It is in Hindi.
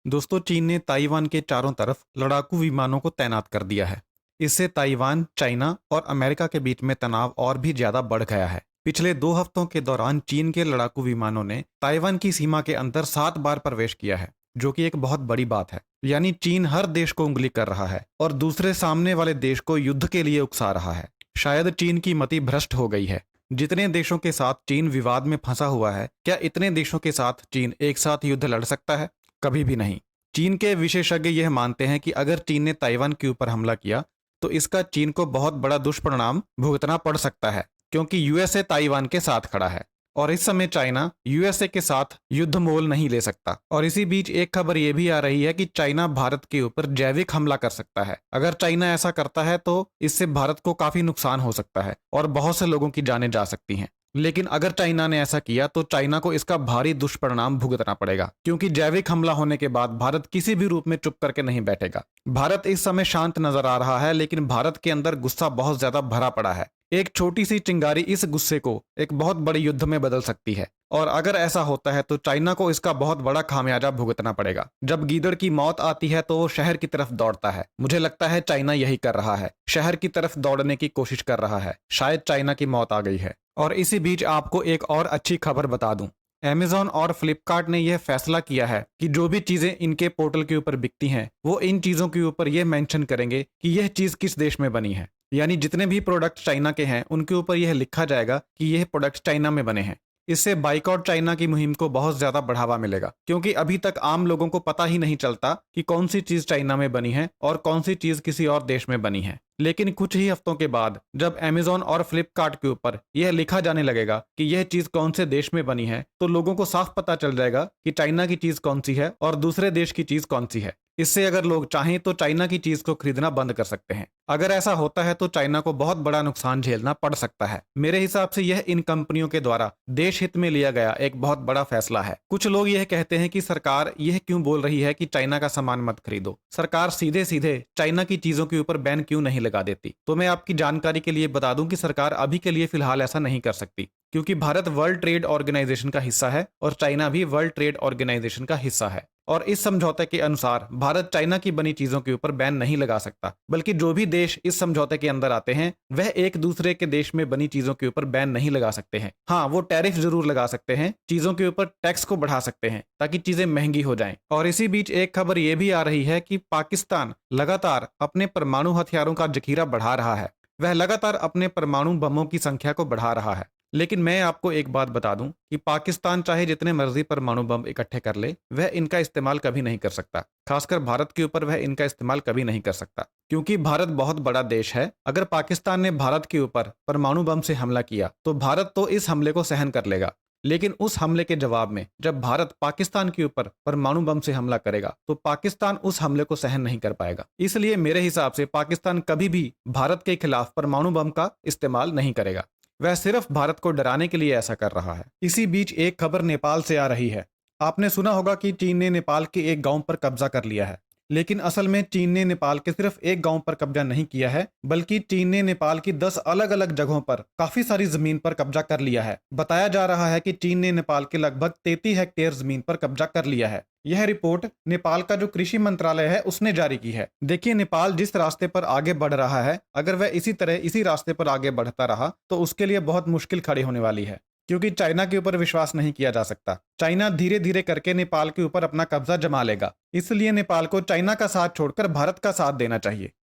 दोस्तों, चीन ने ताइवान के चारों तरफ लड़ाकू विमानों को तैनात कर दिया है। इससे ताइवान, चाइना और अमेरिका के बीच में तनाव और भी ज्यादा बढ़ गया है। पिछले 2 हफ्तों के दौरान चीन के लड़ाकू विमानों ने ताइवान की सीमा के अंदर 7 बार प्रवेश किया है, जो कि एक बहुत बड़ी बात है। यानी चीन हर देश को उंगली कर रहा है और दूसरे सामने वाले देश को युद्ध के लिए उकसा रहा है। शायद चीन की मति भ्रष्ट हो गई है। जितने देशों के साथ चीन विवाद में फंसा हुआ है, क्या इतने देशों के साथ चीन एक साथ युद्ध लड़ सकता है? कभी भी नहीं। चीन के विशेषज्ञ यह मानते हैं कि अगर चीन ने ताइवान के ऊपर हमला किया तो इसका चीन को बहुत बड़ा दुष्परिणाम भुगतना पड़ सकता है, क्योंकि यूएसए ताइवान के साथ खड़ा है और इस समय चाइना यूएसए के साथ युद्ध मोल नहीं ले सकता। और इसी बीच एक खबर यह भी आ रही है कि चाइना भारत के ऊपर जैविक हमला कर सकता है। अगर चाइना ऐसा करता है तो इससे भारत को काफी नुकसान हो सकता है और बहुत से लोगों की जानें जा सकती हैं। लेकिन अगर चाइना ने ऐसा किया तो चाइना को इसका भारी दुष्परिणाम भुगतना पड़ेगा, क्योंकि जैविक हमला होने के बाद भारत किसी भी रूप में चुप करके नहीं बैठेगा। भारत इस समय शांत नजर आ रहा है, लेकिन भारत के अंदर गुस्सा बहुत ज्यादा भरा पड़ा है। एक छोटी सी चिंगारी इस गुस्से को एक बहुत बड़े युद्ध में बदल सकती है और अगर ऐसा होता है तो चाइना को इसका बहुत बड़ा खामियाजा भुगतना पड़ेगा। जब गीदड़ की मौत आती है तो वो शहर की तरफ दौड़ता है। मुझे लगता है चाइना यही कर रहा है, शहर की तरफ दौड़ने की कोशिश कर रहा है। शायद चाइना की मौत आ गई है। और इसी बीच आपको एक और अच्छी खबर बता दूं। Amazon और फ्लिपकार्ट ने यह फैसला किया है कि जो भी चीजें इनके पोर्टल के ऊपर बिकती हैं, वो इन चीजों के ऊपर यह मेंशन करेंगे कि यह चीज किस देश में बनी है। यानी जितने भी प्रोडक्ट चाइना के हैं उनके ऊपर यह लिखा जाएगा कि यह प्रोडक्ट चाइना में बने हैं। इससे बाइकआउट चाइना की मुहिम को बहुत ज्यादा बढ़ावा मिलेगा, क्योंकि अभी तक आम लोगों को पता ही नहीं चलता कि कौन सी चीज चाइना में बनी है और कौन सी चीज किसी और देश में बनी है। लेकिन कुछ ही हफ्तों के बाद जब Amazon और फ्लिपकार्ट के ऊपर यह लिखा जाने लगेगा कि यह चीज कौन से देश में बनी है, तो लोगों को साफ पता चल जाएगा कि चाइना की चीज कौन सी है और दूसरे देश की चीज कौन सी है। इससे अगर लोग चाहें तो चाइना की चीज को खरीदना बंद कर सकते हैं। अगर ऐसा होता है तो चाइना को बहुत बड़ा नुकसान झेलना पड़ सकता है। मेरे हिसाब से यह इन कंपनियों के द्वारा देश हित में लिया गया एक बहुत बड़ा फैसला है। कुछ लोग यह कहते हैं कि सरकार यह क्यों बोल रही है कि चाइना का सामान मत खरीदो। सरकार सीधे सीधे चाइना की चीजों के ऊपर बैन क्यों नहीं लगा देती? तो मैं आपकी जानकारी के लिए बता दूं कि सरकार अभी के लिए फिलहाल ऐसा नहीं कर सकती, क्योंकि भारत वर्ल्ड ट्रेड ऑर्गेनाइजेशन का हिस्सा है और चाइना भी वर्ल्ड ट्रेड ऑर्गेनाइजेशन का हिस्सा है। और इस समझौते के अनुसार भारत चाइना की बनी चीजों के ऊपर बैन नहीं लगा सकता, बल्कि जो भी देश इस समझौते के अंदर आते हैं वह एक दूसरे के देश में बनी चीजों के ऊपर बैन नहीं लगा सकते हैं। हाँ, वो टैरिफ जरूर लगा सकते हैं, चीजों के ऊपर टैक्स को बढ़ा सकते हैं ताकि चीजें महंगी हो जाएं। और इसी बीच एक खबर यह भी आ रही है कि पाकिस्तान लगातार अपने परमाणु हथियारों का जखीरा बढ़ा रहा है। वह लगातार अपने परमाणु बमों की संख्या को बढ़ा रहा है। लेकिन मैं आपको एक बात बता दूं कि पाकिस्तान चाहे जितने मर्जी परमाणु बम इकट्ठे कर ले, वह इनका इस्तेमाल कभी नहीं कर सकता। खासकर भारत के ऊपर वह इनका इस्तेमाल कभी नहीं कर सकता, क्योंकि भारत बहुत बड़ा देश है। अगर पाकिस्तान ने भारत के ऊपर परमाणु बम से हमला किया तो भारत तो इस हमले को सहन कर लेगा, लेकिन उस हमले के जवाब में जब भारत पाकिस्तान के ऊपर परमाणु बम से हमला करेगा तो पाकिस्तान उस हमले को सहन नहीं कर पाएगा। इसलिए मेरे हिसाब से पाकिस्तान कभी भी भारत के खिलाफ परमाणु बम का इस्तेमाल नहीं करेगा। वह सिर्फ भारत को डराने के लिए ऐसा कर रहा है। इसी बीच एक खबर नेपाल से आ रही है। आपने सुना होगा कि चीन ने नेपाल के एक गांव पर कब्जा कर लिया है, लेकिन असल में चीन ने नेपाल के सिर्फ एक गांव पर कब्जा नहीं किया है, बल्कि चीन ने नेपाल की 10 अलग अलग जगहों पर काफी सारी जमीन पर कब्जा कर लिया है। बताया जा रहा है कि चीन ने नेपाल के लगभग 33 हेक्टेयर जमीन पर कब्जा कर लिया है। यह रिपोर्ट नेपाल का जो कृषि मंत्रालय है उसने जारी की है। देखिए, नेपाल जिस रास्ते पर आगे बढ़ रहा है, अगर वह इसी तरह इसी रास्ते पर आगे बढ़ता रहा तो उसके लिए बहुत मुश्किल खड़ी होने वाली है, क्योंकि चाइना के ऊपर विश्वास नहीं किया जा सकता। चाइना धीरे धीरे करके नेपाल के ऊपर अपना कब्जा जमा लेगा। इसलिए नेपाल को चाइना का साथ छोड़कर भारत का साथ देना चाहिए।